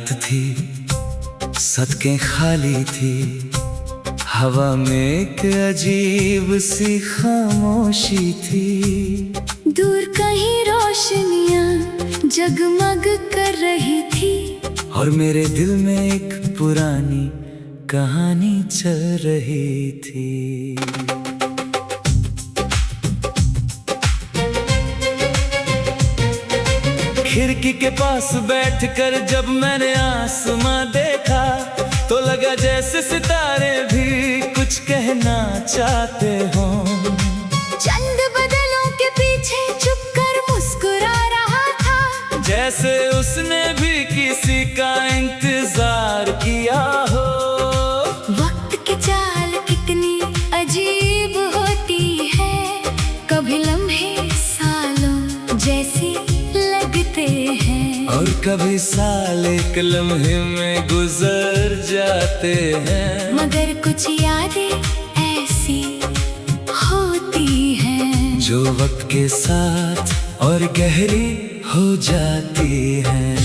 रात थी, सड़कें खाली थी, हवा में एक अजीब सी खामोशी थी। दूर कहीं रोशनियां जगमग कर रही थी, और मेरे दिल में एक पुरानी कहानी चल रही थी। खिड़की के पास बैठकर जब मैंने आसमां देखा, तो लगा जैसे सितारे भी कुछ कहना चाहते हो। चंद बदलों के पीछे छुपकर मुस्कुरा रहा था, जैसे उसने भी किसी का इंतजार किया हो। वक्त की चाल कितनी अजीब होती है, कभी लम्हे सालों जैसे लगते हैं, और कभी साल एक लम्हे में गुजर जाते हैं। मगर कुछ यादें ऐसी होती हैं जो वक्त के साथ और गहरी हो जाती हैं।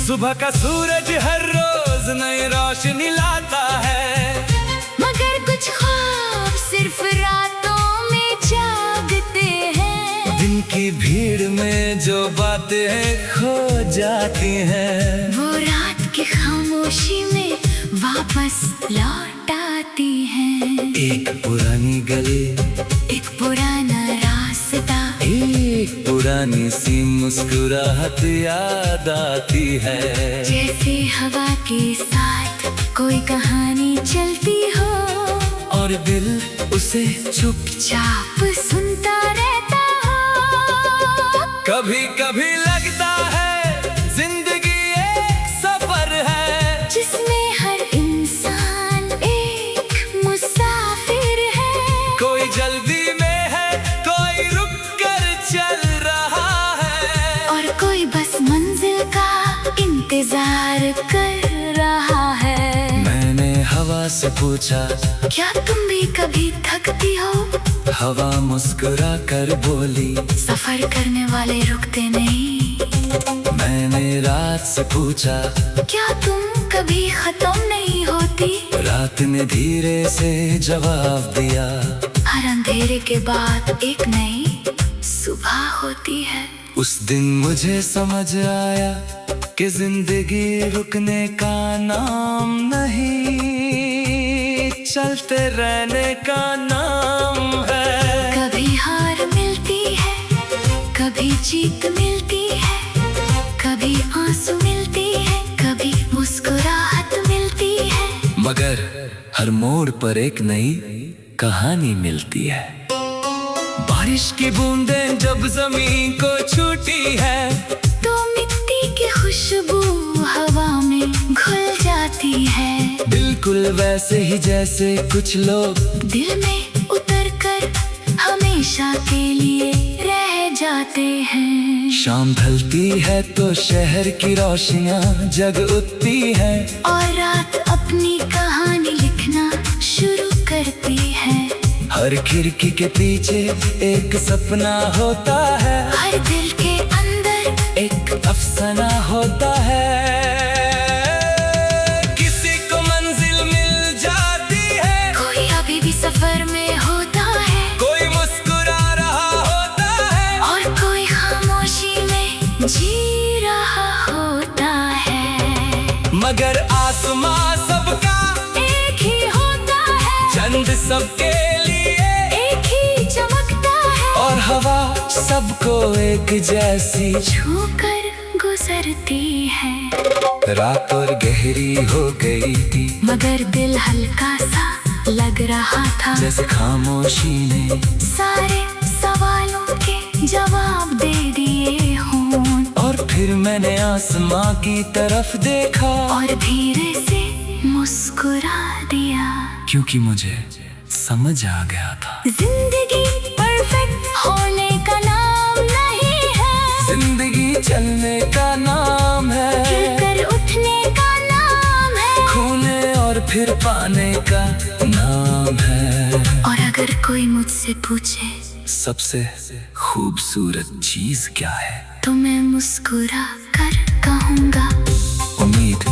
सुबह का सूरज हर रोज नई रोशनी लाता है, मगर कुछ ख्वाब सिर्फ रातों में जागते हैं। दिन की भीड़ में जो बातें खो जाती हैं, वो रात की खामोशी में वापस लौट आती हैं। एक पुरानी गली, एक पुराना रास्ता, एक पुरानी सी मुस्कुराहट याद आती है। जैसे हवा के साथ कोई कहानी चलती हो, और दिल उसे चुपचाप सुनता रहता हो। कभी कभी लगता है जिंदगी एक सफर है, जिसमें हर इंसान एक मुसाफिर है। कोई जल्दी में है, कोई रुक कर चल रहा है, और कोई बस मंजिल का इंतजार कर रहा है। मैंने हवा से पूछा, क्या तुम भी कभी थकती हो? हवा मुस्कुरा कर बोली, सफर करने वाले रुकते नहीं। मैंने रात से पूछा, क्या तुम कभी खत्म नहीं होती? रात ने धीरे से जवाब दिया, हर अंधेरे के बाद एक नई सुबह होती है। उस दिन मुझे समझ आया कि जिंदगी रुकने का नाम नहीं, चलते रहने का नाम है। कभी हार मिलती है, कभी जीत मिलती है, कभी आंसू मिलती है, कभी मुस्कुराहट मिलती है, मगर हर मोड़ पर एक नई कहानी मिलती है। बारिश की बूंदें जब जमीन को छूती है, तो मिट्टी की खुशबू हवा में घुल जाती है। बिल्कुल वैसे ही जैसे कुछ लोग दिल में उतरकर हमेशा के लिए रह जाते हैं। शाम ढलती है तो शहर की रोशनियां जग उठती है, और रात अपनी कहानी लिखना शुरू करती है। हर खिड़की के पीछे एक सपना होता है, हर दिल के अंदर एक अफसाना होता है। किसी को मंजिल मिल जाती है, कोई अभी भी सफर में होता है, कोई मुस्कुरा रहा होता है, और कोई खामोशी में जी रहा होता है। मगर आसमां सबका एक ही होता है, चंद सबके लिए एक ही चमकता है, और हवा सबको एक जैसी छूकर गुजरती है। रात और गहरी हो गई थी, मगर दिल हल्का सा लग रहा था, जैसे खामोशी ने सारे सवालों के जवाब दे दिए हों। और फिर मैंने आसमां की तरफ देखा, और धीरे से मुस्कुरा दिया, क्योंकि मुझे समझ आ गया था जिंदगी परफेक्ट होने का नाम नहीं है, जिंदगी चलने का नाम है, खिलकर उठने का नाम है, खोने और फिर पाने का नाम है। और अगर कोई मुझसे पूछे सबसे खूबसूरत चीज क्या है, तो मैं मुस्कुरा कर कहूँगा उम्मीद,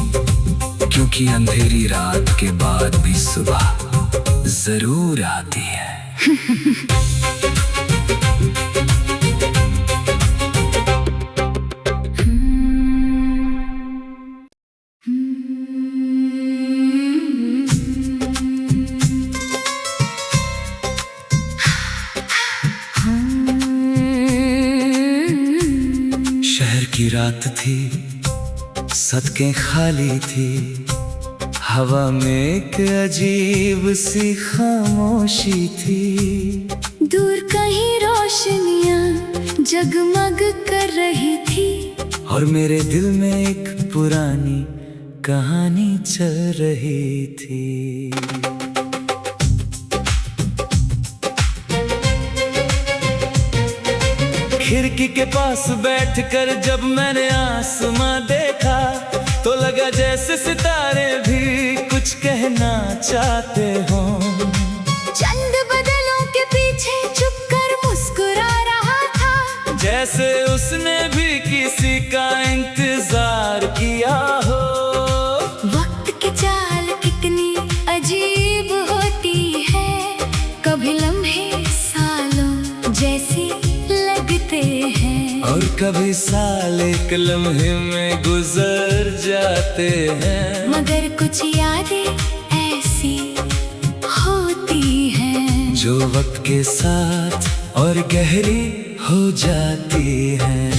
क्योंकि अंधेरी रात के बाद भी सुबह जरूर आती है। शहर की रात थी, सड़कें खाली थी, हवा में एक अजीब सी खामोशी थी। दूर कहीं रोशनियां जगमग कर रही थी, और मेरे दिल में एक पुरानी कहानी चल रही थी। खिड़की के पास बैठकर जब मैंने आसमां देखा, तो लगा जैसे सितारे भी कुछ कहना चाहते हो। चंद बदलों के पीछे छुपकर मुस्कुरा रहा था, जैसे उसने भी किसी का इंतजार किया हो। वक्त की चाल कितनी अजीब होती है, कभी लम्हे सालों जैसे लगते हैं, और कभी साल एक लम्हे में गुजर जाते हैं। मगर कुछ यादें ऐसी होती हैं जो वक्त के साथ और गहरी हो जाती हैं।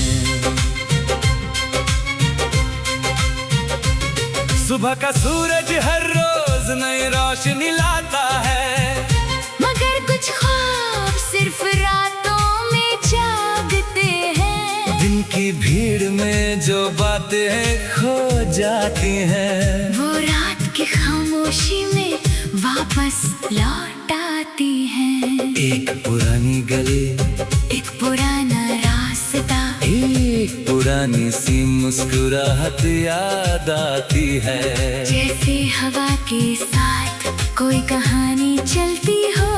सुबह का सूरज हर रोज नई रोशनी लाता है, मगर कुछ ख्वाब सिर्फ रातों में जागते हैं। दिन की भीड़ में जो बातें खो जाती हैं, वो रात की खामोशी में वापस लौट आती हैं। एक पुरानी गली, एक पुराना रास्ता, एक पुरानी सी मुस्कुराहट याद आती है। जैसे हवा के साथ कोई कहानी चलती हो,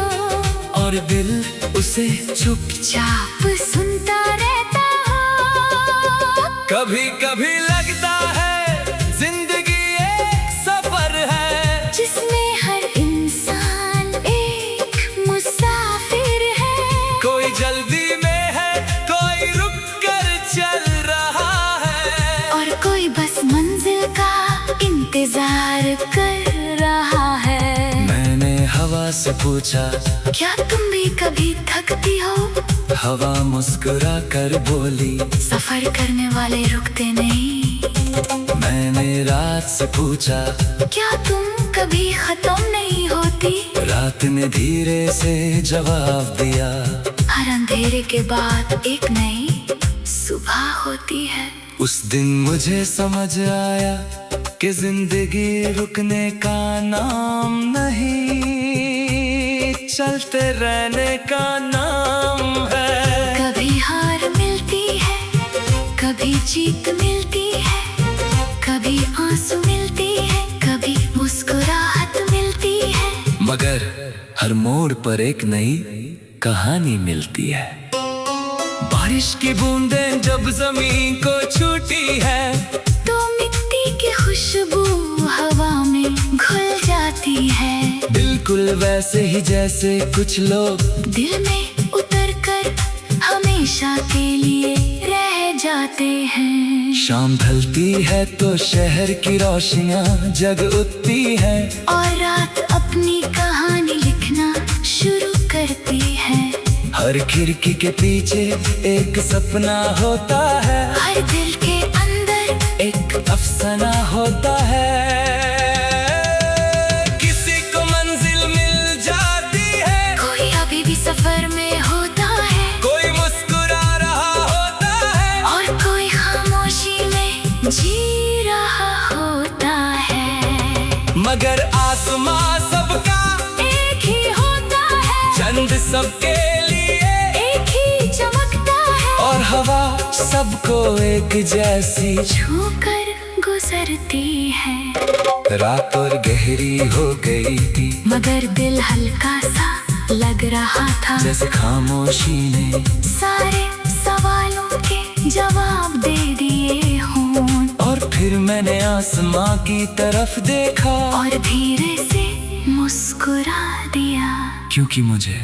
और दिल उसे चुपचाप सुनता रहता हो। कभी कभी लगता है जिंदगी एक सफर है, जिसमें हर इंसान एक मुसाफिर है। कोई जल्दी में है, कोई रुक कर चल रहा है, और कोई बस मंजिल का इंतजार कर रहा है। मैंने हवा से पूछा, क्या तुम भी कभी थकती हो? हवा मुस्कुरा कर बोली, सफर करने वाले रुकते नहीं। मैंने रात से पूछा, क्या तुम कभी खत्म नहीं होती? रात ने धीरे से जवाब दिया, हर अंधेरे के बाद एक नई सुबह होती है। उस दिन मुझे समझ आया कि जिंदगी रुकने का नाम नहीं, चलते रहने का नाम है। कभी हार मिलती है, कभी जीत मिलती है, कभी आंसू मिलती है, कभी मुस्कुराहट मिलती है, मगर हर मोड़ पर एक नई कहानी मिलती है। बारिश की बूंदें जब जमीन को छूती है, तो मिट्टी की खुशबू हवा में घुल जाती है। बिल्कुल वैसे ही जैसे कुछ लोग दिल में उतरकर हमेशा के लिए रह जाते हैं। शाम ढलती है तो शहर की रोशनियां जग उठती है, और रात अपनी कहानी लिखना शुरू करती है। हर खिड़की के पीछे एक सपना होता है, हर दिल के अंदर एक अफसाना होता है। किसी को मंजिल मिल जाती है, कोई अभी भी सफर में होता है, कोई मुस्कुरा रहा होता है, और कोई खामोशी में जी रहा होता है। मगर आसमां सबका एक ही होता है, चंद सबके लिए एक ही चमकता है, और हवा सबको एक जैसी छूकर गुजरती है। रात और गहरी हो गई थी, मगर दिल हल्का सा लग रहा था, जैसे खामोशी ने सारे सवालों के जवाब दे दिए हों। और फिर मैंने आसमां की तरफ देखा और धीरे से मुस्कुरा दिया, क्योंकि मुझे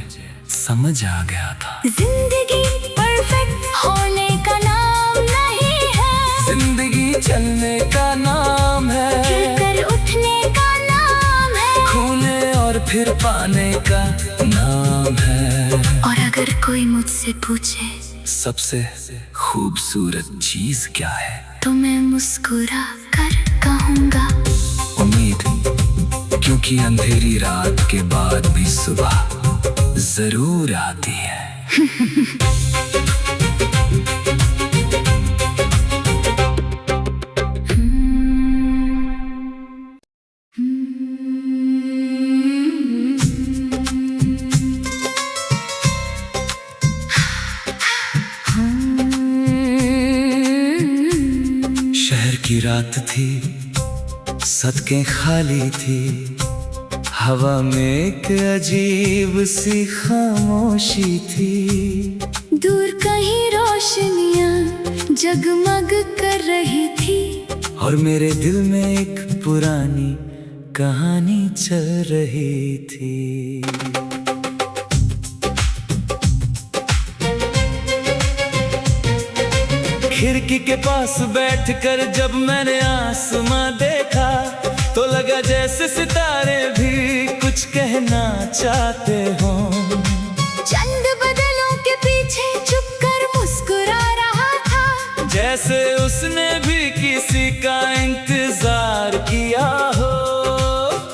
समझ आ गया था जिंदगी परफेक्ट होने का नाम नहीं है, जिंदगी चलने का नाम है, खिलकर उठने का नाम है, खोने और फिर पाने का नाम है। और अगर कोई मुझसे पूछे सबसे खूबसूरत चीज क्या है, तो मैं मुस्कुरा कर कहूँगा उम्मीद, क्योंकि अंधेरी रात के बाद भी सुबह जरूर आती है। शहर की रात थी, सड़कें खाली थी, हवा में एक अजीब सी खामोशी थी। दूर कहीं रोशनियां जगमग कर रही थी, और मेरे दिल में एक पुरानी कहानी चल रही थी। खिड़की के पास बैठकर जब मैंने आसमां देखा, तो लगा जैसे सितारे भी कुछ कहना चाहते हो। चंद बदलों के पीछे छुपकर मुस्कुरा रहा था, जैसे उसने भी किसी का इंतजार किया हो।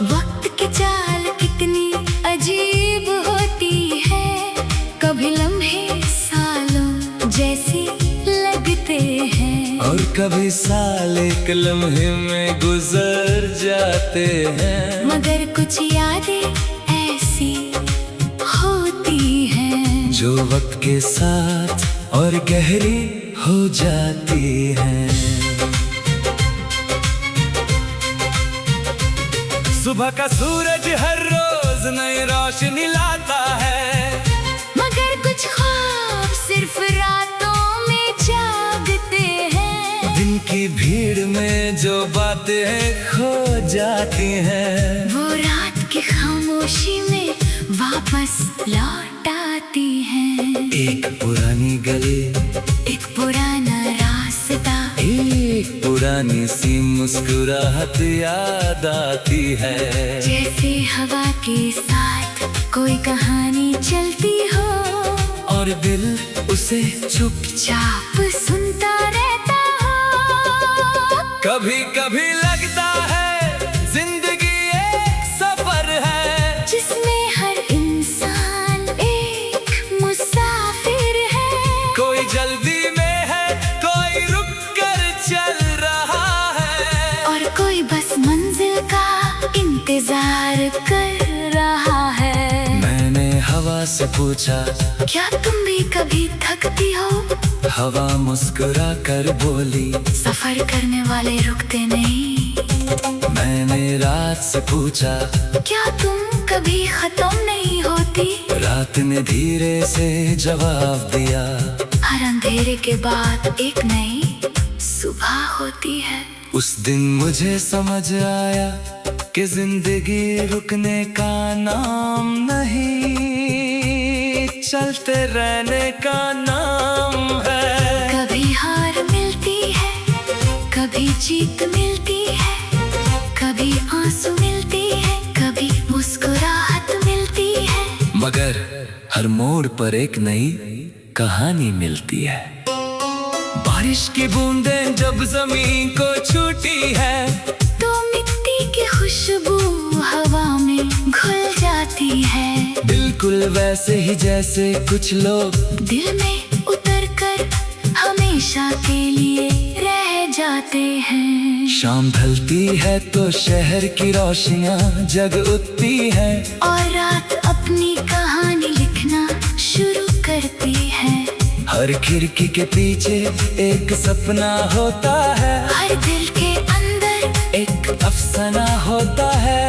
वक्त की चाल कितनी अजीब होती है, कभी लम्हे सालों जैसे लगते हैं, और कभी साल एक लम्हे में गुजर जाते हैं। मगर कुछ यादें ऐसी होती हैं, जो वक्त के साथ और गहरी हो जाती हैं। सुबह का सूरज हर रोज नई रोशनी लाता है, मगर कुछ ख्वाब सिर्फ रातों में जागते हैं। दिन की भीड़ में जो बातें खो जाती हैं, वो रात की खामोशी में वापस लौट आती हैं। एक पुरानी गली, एक पुराना रास्ता, एक पुरानी सी मुस्कुराहट याद आती है। जैसे हवा के साथ कोई कहानी चलती हो, और दिल उसे चुपचाप सुनता रहता हो। कभी कभी लगता है जिंदगी एक सफर है, जिसमें हर इंसान एक मुसाफिर है। कोई जल्दी में है, कोई रुक कर चल रहा है, और कोई बस मंजिल का इंतजार कर रहा है। मैंने हवा से पूछा, क्या तुम भी कभी थकती हो? हवा मुस्कुरा कर बोली, सफर करने वाले रुकते नहीं। मैंने रात से पूछा, क्या तुम कभी खत्म नहीं होती? रात ने धीरे से जवाब दिया, हर अंधेरे के बाद एक नई सुबह होती है। उस दिन मुझे समझ आया कि जिंदगी रुकने का नाम नहीं, चलते रहने का नाम है। कभी हार मिलती है, कभी जीत मिलती है, कभी आंसू मिलती है, कभी मुस्कुराहट मिलती है, मगर हर मोड़ पर एक नई कहानी मिलती है। बारिश की बूंदें जब जमीन को छूती है, तो मिट्टी की खुशबू हवा में घुल जाती है। बिल्कुल वैसे ही जैसे कुछ लोग दिल में उतरकर हमेशा के लिए रह जाते हैं। शाम ढलती है तो शहर की रोशनियां जग उठती है, और रात अपनी कहानी लिखना शुरू करती है। हर खिड़की के पीछे एक सपना होता है, हर दिल के अंदर एक अफसाना होता है।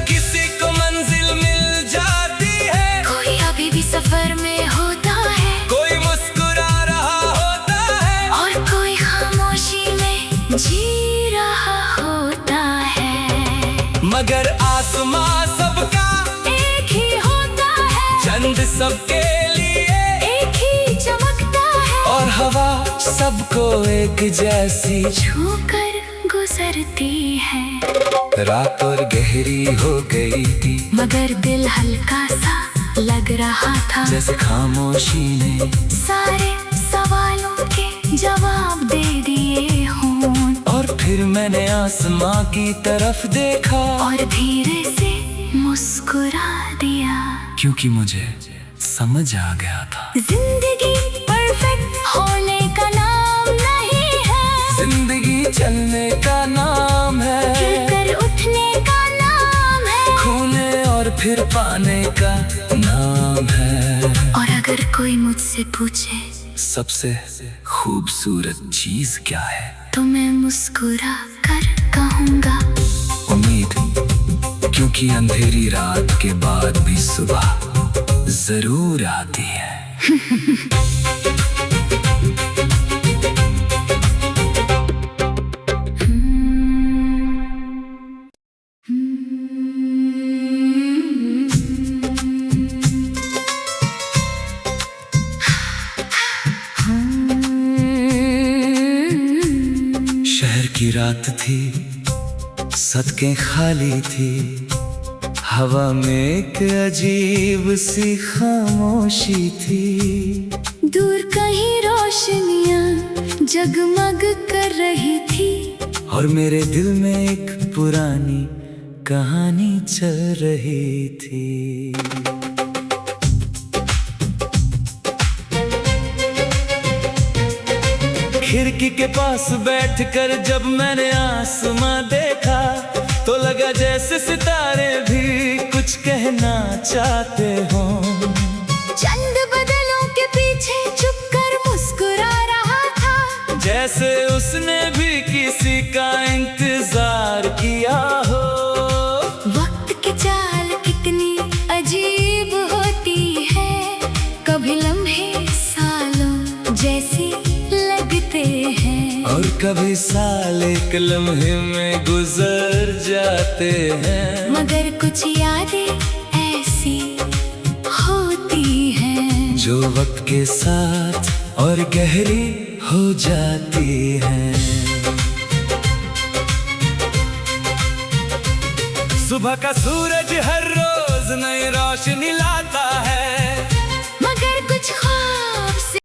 किसी को मंजिल मिल जाती है, कोई अभी भी सफर में होता है। कोई मुस्कुरा सबके लिए एक ही चमकता है, और हवा सबको एक जैसी छूकर गुजरती है। रात और गहरी हो गई थी, मगर दिल हल्का सा लग रहा था, जैसे खामोशी ने सारे सवालों के जवाब दे दिए हों। और फिर मैंने आसमां की तरफ देखा, और धीरे से मुस्कुरा दिया, क्योंकि मुझे समझ आ गया था जिंदगी परफेक्ट होने का नाम नहीं है, जिंदगी चलने का नाम है, गिरकर उठने का नाम है, खोने और फिर पाने का नाम है। और अगर कोई मुझसे पूछे सबसे खूबसूरत चीज क्या है, तो मैं मुस्कुरा कर कहूँगा उम्मीद, क्योंकि अंधेरी रात के बाद भी सुबह जरूर आती है। शहर की रात थी, सड़कें खाली थी, हवा में एक अजीब सी खामोशी थी। दूर कहीं रोशनियां जगमग कर रही थी, और मेरे दिल में एक पुरानी कहानी चल रही थी। खिड़की के पास बैठकर जब मैंने आसमां देखा, तो लगा जैसे सितारे भी कुछ कहना चाहते हों। चंद बदलों के पीछे छुपकर मुस्कुरा रहा था, जैसे उसने भी किसी का इंतजार किया हो। वक्त की चाल कितनी अजीब होती है, कभी लम्हे सालों जैसे लगते हैं, और कभी साल एक लम्हे में गुजर जाते हैं। मगर कुछ यादें ऐसी होती हैं, जो वक्त के साथ और गहरी हो जाती हैं। सुबह का सूरज हर रोज नई रोशनी लाता